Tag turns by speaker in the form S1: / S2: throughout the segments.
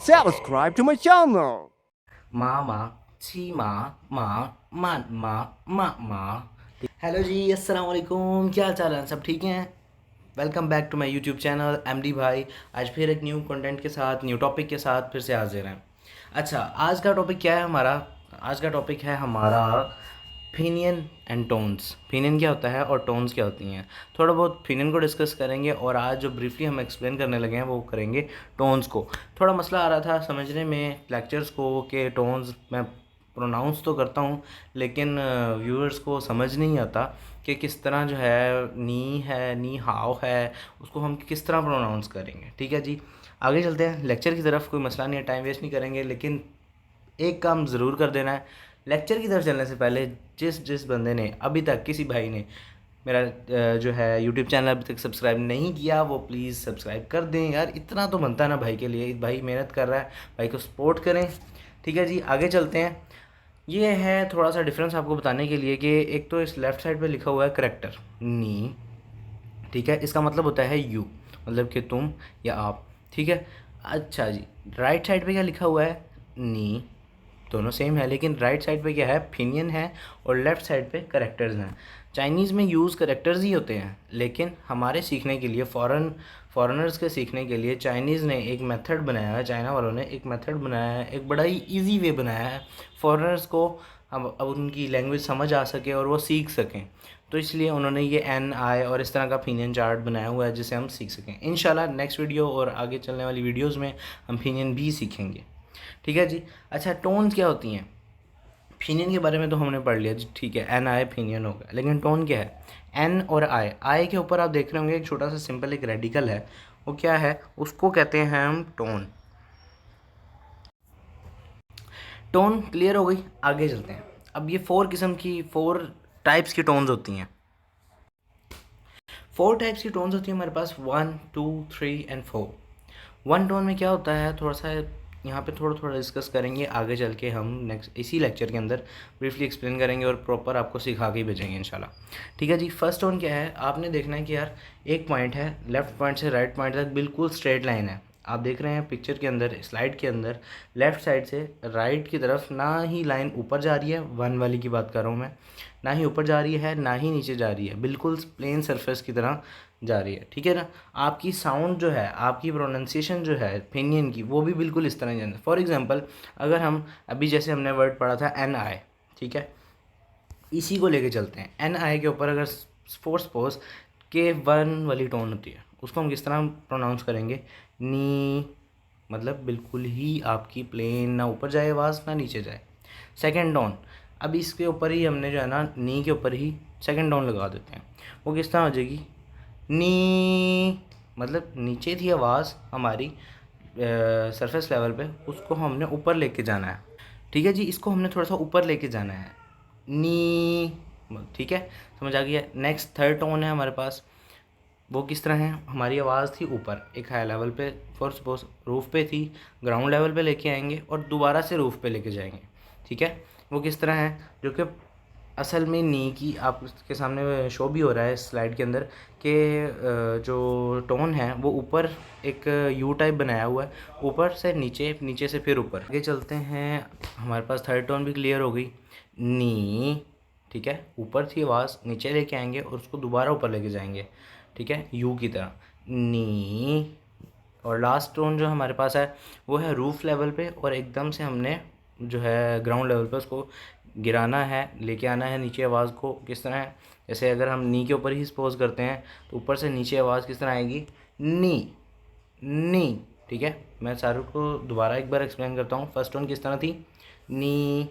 S1: Subscribe to my channel.
S2: मामा चीमा माँ मान माँ माँ माँ। हेलो जी, अस्सलाम वालेकुम, क्या चाल है? सब ठीक हैं? Welcome back to my YouTube channel MD भाई। आज फिर एक न्यू कंटेंट के साथ, न्यू टॉपिक के साथ फिर से हाजिर हैं। अच्छा, आज का टॉपिक क्या है हमारा? आज का टॉपिक है हमारा फिनियन एंड टोन्स। फिनियन क्या होता है और टोन्स क्या होती हैं। थोड़ा बहुत फिनियन को डिस्कस करेंगे और आज जो ब्रीफली हम एक्सप्लेन करने लगे हैं वो करेंगे टोन्स को। थोड़ा मसला आ रहा था समझने में लेक्चर्स को कि टोन्स मैं प्रोनाउंस तो करता हूँ लेकिन व्यूअर्स को समझ नहीं आता कि किस तरह जो है नी हाव है उसको हम किस तरह प्रोनाउंस करेंगे। ठीक है जी, आगे चलते हैं लेक्चर की तरफ। कोई मसला नहीं है, टाइम वेस्ट नहीं करेंगे, लेकिन एक काम ज़रूर कर देना है। लेक्चर की तरफ चलने से पहले जिस जिस बंदे ने अभी तक, किसी भाई ने मेरा जो है यूट्यूब चैनल अभी तक सब्सक्राइब नहीं किया वो प्लीज़ सब्सक्राइब कर दें यार। इतना तो बनता है ना भाई के लिए, भाई मेहनत कर रहा है, भाई को सपोर्ट करें। ठीक है जी, आगे चलते हैं। ये है थोड़ा सा डिफरेंस आपको बताने के लिए कि एक तो इस लेफ़्ट साइड पे लिखा हुआ है करेक्टर नी। ठीक है, इसका मतलब होता है यू, मतलब कि तुम या आप। ठीक है, अच्छा जी, राइट साइड पे क्या लिखा हुआ है? नी। दोनों सेम है, लेकिन राइट साइड पे क्या है? फिनियन है, और लेफ़्ट साइड पे करेक्टर्स हैं। चाइनीज़ में यूज़ करेक्टर्स ही होते हैं, लेकिन हमारे सीखने के लिए, फॉरेनर्स के सीखने के लिए चाइनीज़ ने एक मेथड बनाया है, चाइना वालों ने एक मेथड बनाया है, एक बड़ा ही ईजी वे बनाया है फॉरेनर्स को अब उनकी लैंग्वेज समझ आ सके और वो सीख सकें। तो इसलिए उन्होंने ये एन आई और इस तरह का फिनियन चार्ट बनाया हुआ है जिसे हम सीख सकें। इंशाल्लाह नेक्स्ट वीडियो और आगे चलने वाली वीडियोज़ में हम फिनियन भी सीखेंगे। ठीक है जी। अच्छा, टोन्स क्या होती हैं? फिनियन के बारे में तो हमने पढ़ लिया जी, ठीक है, एन आई फिनियन हो गया, लेकिन टोन क्या है? एन और आई के ऊपर आप देख रहे होंगे एक छोटा सा सिंपल एक रेडिकल है, वो क्या है? उसको कहते हैं हम टोन। टोन क्लियर हो गई, आगे चलते हैं। अब ये फोर टाइप्स की टोन्स होती हैं। फोर टाइप्स की टोन्स होती हैं हमारे पास, 1 2 3 एंड 4। वन टोन में क्या होता है, थोड़ा सा यहाँ पे थोड़ा थोड़ा डिस्कस करेंगे, आगे चल के हम नेक्स्ट इसी लेक्चर के अंदर ब्रीफली एक्सप्लेन करेंगे और प्रॉपर आपको सिखा के ही भेजेंगे इंशाल्लाह। ठीक है जी, फर्स्ट टोन क्या है? आपने देखना है कि यार एक पॉइंट है, लेफ्ट पॉइंट से राइट पॉइंट तक बिल्कुल स्ट्रेट लाइन है। आप देख रहे हैं पिक्चर के अंदर, स्लाइड के अंदर, लेफ़्ट साइड से राइट की तरफ ना ही लाइन ऊपर जा रही है, वन वाली की बात कर रहा हूँ मैं, ना ही ऊपर जा रही है ना ही नीचे जा रही है, बिल्कुल प्लेन सरफेस की तरह जा रही है। ठीक है ना? आपकी साउंड जो है, आपकी प्रोनाउंसिएशन जो है फिनियन की, वो भी बिल्कुल इस तरह जाना है। फॉर एग्जांपल, अगर हम अभी जैसे हमने वर्ड पढ़ा था एन आई, ठीक है, इसी को लेके चलते हैं। एन आई के ऊपर अगर सपोज के वन वाली टोन होती है, उसको हम किस तरह प्रोनाउंस करेंगे? नी, मतलब बिल्कुल ही आपकी प्लेन, ना ऊपर जाए आवाज़ ना नीचे जाए। सेकेंड टोन, अब इसके ऊपर ही हमने जो है ना, नी के ऊपर ही सेकेंड टोन लगा देते हैं। वो किस तरह हो जाएगी? नी, मतलब नीचे थी आवाज़ हमारी सरफेस लेवल पे, उसको हमने ऊपर लेके जाना है। ठीक है जी, इसको हमने थोड़ा सा ऊपर लेके जाना है, नी। ठीक है, समझ आ गया? नेक्स्ट थर्ड टोन है हमारे पास, वो किस तरह है? हमारी आवाज़ थी ऊपर एक हाई लेवल पे, फॉर सपोज रूफ़ पे थी, ग्राउंड लेवल पे लेके आएंगे और दोबारा से रूफ़ पे लेके जाएंगे। ठीक है, वो किस तरह है? जो कि असल में नी की आपके सामने शो भी हो रहा है स्लाइड के अंदर कि जो टोन है वो ऊपर एक यू टाइप बनाया हुआ है, ऊपर से नीचे, नीचे से फिर ऊपर। आगे चलते हैं, हमारे पास थर्ड टोन भी क्लियर हो गई, नी। ठीक है, ऊपर थी आवाज़, नीचे लेके आएंगे और उसको दोबारा ऊपर लेके जाएंगे। ठीक है, यू की तरह, नी। और लास्ट टोन जो हमारे पास है वो है रूफ़ लेवल पे, और एकदम से हमने जो है ग्राउंड लेवल पे उसको गिराना है, लेके आना है नीचे आवाज़ को। किस तरह है? जैसे अगर हम नी के ऊपर ही सपोज करते हैं तो ऊपर से नीचे आवाज़ किस तरह आएगी? नी, नी। ठीक है, मैं सारों को दोबारा एक बार एक्सप्लेन करता हूँ। फर्स्ट टोन किस तरह थी? नी।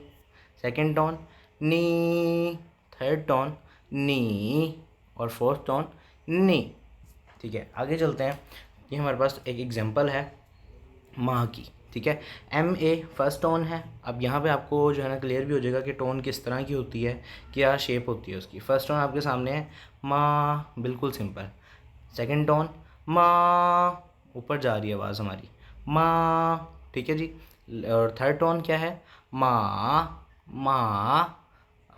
S2: सेकेंड टोन नी। थर्ड टोन नी। और फोर्थ टोन नी। ठीक है, आगे चलते हैं। ये हमारे पास एक एग्जांपल है माँ की। ठीक है, एम ए फर्स्ट टोन है। अब यहाँ पे आपको जो है ना क्लियर भी हो जाएगा कि टोन किस तरह की होती है, क्या शेप होती है उसकी। फर्स्ट टोन आपके सामने है, माँ, बिल्कुल सिंपल। सेकंड टोन माँ, ऊपर जा रही है आवाज़ हमारी, माँ। ठीक है जी। और थर्ड टोन क्या है? माँ, माँ,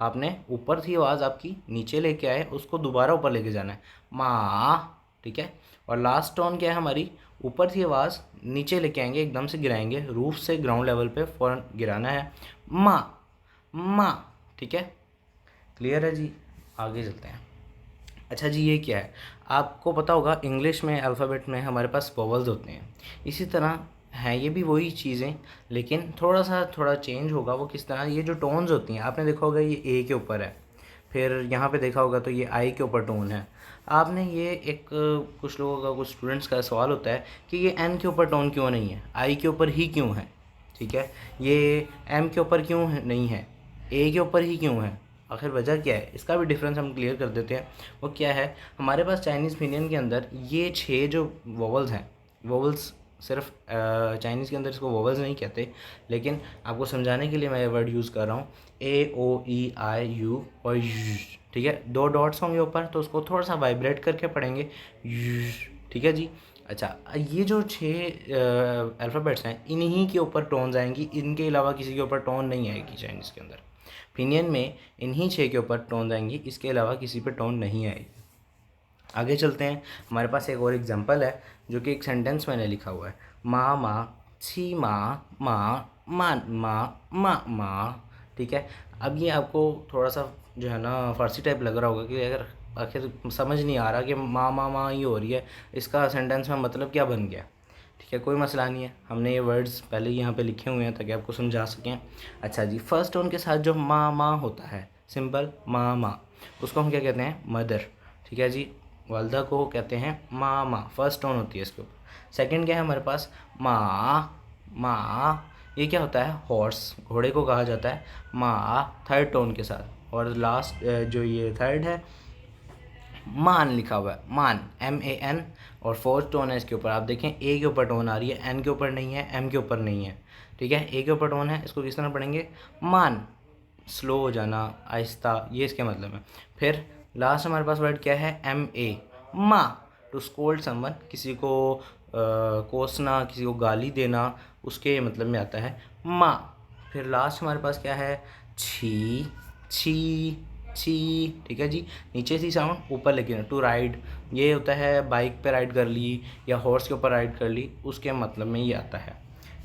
S2: आपने ऊपर थी आवाज़ आपकी, नीचे लेके आए, उसको दोबारा ऊपर लेके जाना है, माँ, ठीक है। और लास्ट टोन क्या है हमारी, ऊपर थी आवाज़, नीचे लेके आएंगे, एकदम से गिराएंगे, रूफ से ग्राउंड लेवल पे फ़ौरन गिराना है, माँ, माँ, ठीक है। क्लियर है जी, आगे चलते हैं। अच्छा जी, ये क्या है, आपको पता होगा इंग्लिश में अल्फ़ाबेट में हमारे पास वोवल्स होते हैं, इसी तरह हैं ये भी वही चीज़ें, लेकिन थोड़ा चेंज होगा। वो किस तरह, ये जो टोन्स होती हैं, आपने देखा होगा ये ए के ऊपर है, फिर यहाँ पे देखा होगा तो ये आई के ऊपर टोन है। आपने ये एक कुछ लोगों का, कुछ स्टूडेंट्स का सवाल होता है कि ये एन के ऊपर टोन क्यों नहीं है, आई के ऊपर ही क्यों है, ठीक है, ये एम के ऊपर क्यों नहीं है, ए के ऊपर ही क्यों है, आखिर वजह क्या है, इसका भी डिफरेंस हम क्लियर कर देते हैं। वो क्या है, हमारे पास चाइनीज़ मीडियम के अंदर ये 6 जो वोवल्स हैं, वोवल्स सिर्फ चाइनीज़ के अंदर इसको वोवल्स नहीं कहते, लेकिन आपको समझाने के लिए मैं ये वर्ड यूज़ कर रहा हूँ, ए ओ ई आई यू और यू, ठीक है। 2 डॉट्स होंगे ऊपर, तो उसको थोड़ा सा वाइब्रेट करके पढ़ेंगे, यू, ठीक है जी। अच्छा, ये जो 6 अल्फ़ाबेट्स हैं, इन्हीं के ऊपर टोन्स आएंगी, इनके अलावा किसी के ऊपर टोन नहीं आएगी चाइनीज़ के अंदर। पिनियन में इन्हीं 6 के ऊपर टोन आएंगी, इसके अलावा किसी पे टोन नहीं आएगी। आगे चलते हैं, हमारे पास एक और एग्जांपल है जो कि एक सेंटेंस मैंने लिखा हुआ है, माँ माँ, छी माँ, माँ मान, माँ माँ, ठीक है। अब ये आपको थोड़ा सा जो है ना फारसी टाइप लग रहा होगा कि अगर आखिर समझ नहीं आ रहा कि माँ माँ माँ ही हो रही है, इसका सेंटेंस में मतलब क्या बन गया, ठीक है। कोई मसला नहीं है, हमने ये वर्ड्स पहले यहाँ पे लिखे हुए हैं ताकि आपको समझा सकें। अच्छा जी, फर्स्ट टोन के साथ जो माँ माँ होता है, सिंपल माँ माँ, उसको हम क्या कहते हैं, मदर, ठीक है जी। वालदा को कहते हैं माँ माँ, फर्स्ट टोन होती है इसके ऊपर। सेकंड क्या है हमारे पास, माँ माँ, ये क्या होता है, हॉर्स, घोड़े को कहा जाता है, माँ, थर्ड टोन के साथ। और लास्ट जो ये थर्ड है, मान लिखा हुआ है, मान, MAN, और फोर्थ टोन है इसके ऊपर, आप देखें ए के ऊपर टोन आ रही है, एन के ऊपर नहीं है, एम के ऊपर नहीं है, ठीक है। ए के ऊपर टोन है, इसको किस तरह पढ़ेंगे, मान, स्लो हो जाना, आहिस्ता, ये इसके मतलब है। फिर लास्ट हमारे पास वर्ड क्या है, MA, माँ, टू स्कोल्ड समवन, किसी को कोसना, किसी को गाली देना, उसके मतलब में आता है माँ। फिर लास्ट हमारे पास क्या है, छी, छी, छी, ठीक है जी। नीचे से साउंड ऊपर लेके, टू राइड, ये होता है बाइक पे राइड कर ली या हॉर्स के ऊपर राइड कर ली, उसके मतलब में ये आता है,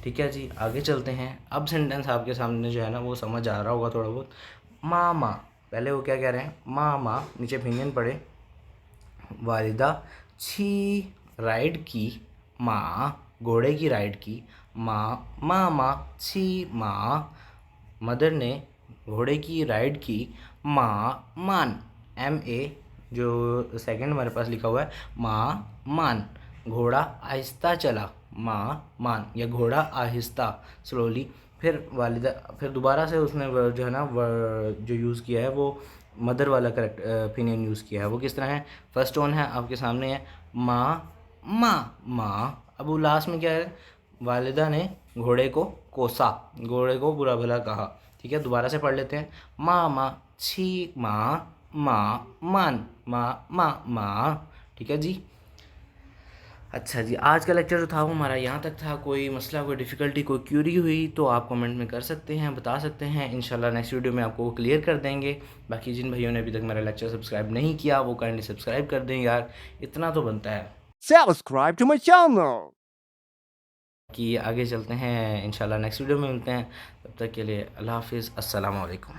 S2: ठीक है जी। आगे चलते हैं, अब सेंटेंस आपके सामने जो है ना वो समझ आ रहा होगा थोड़ा बहुत। माँ माँ, पहले वो क्या कह रहे हैं, माँ माँ, नीचे फिंगन पड़े, वालिदा छी राइड की, माँ घोड़े की राइड की, माँ माँ माँ छी माँ, मदर ने घोड़े की राइड की, माँ मान, MA, जो सेकंड हमारे पास लिखा हुआ है, माँ मान, घोड़ा आहिस्ता चला, माँ मान, या घोड़ा आहिस्ता, स्लोली। फिर वालिदा, फिर दोबारा से उसने जो है ना जो यूज़ किया है वो मदर वाला करेक्ट ओपिनियन यूज़ किया है। वो किस तरह है, फर्स्ट टोन है आपके सामने है, माँ माँ माँ, अब वो लास्ट में क्या है, वालिदा ने घोड़े को कोसा, घोड़े को बुरा भला कहा, ठीक है। दोबारा से पढ़ लेते हैं, माँ माँ छी माँ, माँ मान, माँ माँ माँ, ठीक है जी। अच्छा जी, आज का लेक्चर जो था वो हमारा यहाँ तक था। कोई मसला, कोई डिफ़िकल्टी, कोई क्यूरी हुई तो आप कमेंट में कर सकते हैं, बता सकते हैं। इंशाल्लाह नेक्स्ट वीडियो में आपको वो क्लियर कर देंगे। बाकी जिन भाइयों ने अभी तक मेरा लेक्चर सब्सक्राइब नहीं किया वो काइंडली सब्सक्राइब कर दें यार, इतना तो बनता है।
S1: Subscribe to my channel.
S2: कि आगे चलते हैं, इंशाल्लाह नेक्स्ट वीडियो में मिलते हैं। तब तक के लिए अल्लाह हाफ़िज़, अस्सलाम वालेकुम।